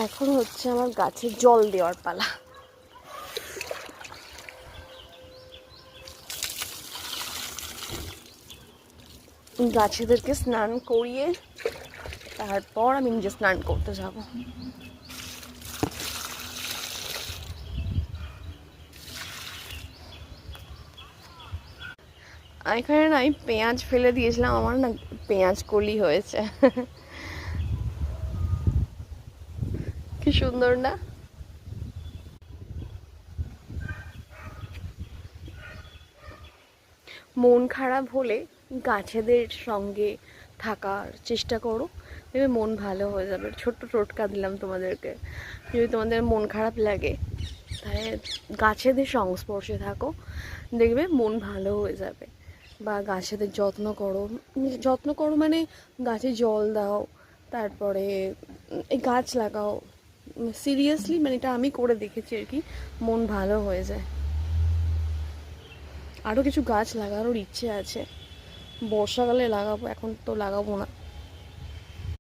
এখন হচ্ছে আমার গাছে জল দেওয়ার পালা। গাছেদেরকে স্নান করিয়ে তারপর আমি নিজে স্নান করতে যাব। এখানে না আমি পেঁয়াজ ফেলে দিয়েছিলাম, আমার না পেঁয়াজ কলি হয়েছে। কি সুন্দর না? মন খারাপ হলে গাছেদের সঙ্গে থাকার চেষ্টা করো, দেখবে মন ভালো হয়ে যাবে। ছোট্ট টোটকা দিলাম তোমাদেরকে, যদি তোমাদের মন খারাপ লাগে তাহলে গাছেদের সংস্পর্শে থাকো, দেখবে মন ভালো হয়ে যাবে। বা গাছেদের যত্ন করো, যত্ন করো মানে গাছে জল দাও, তারপরে এই গাছ লাগাও। সিরিয়াসলি মানে এটা আমি করে দেখেছি আর কি, মন ভালো হয়ে যায়। আরও কিছু গাছ লাগানোর ইচ্ছে আছে, বর্ষাকালে লাগাবো, এখন তো লাগাবো না।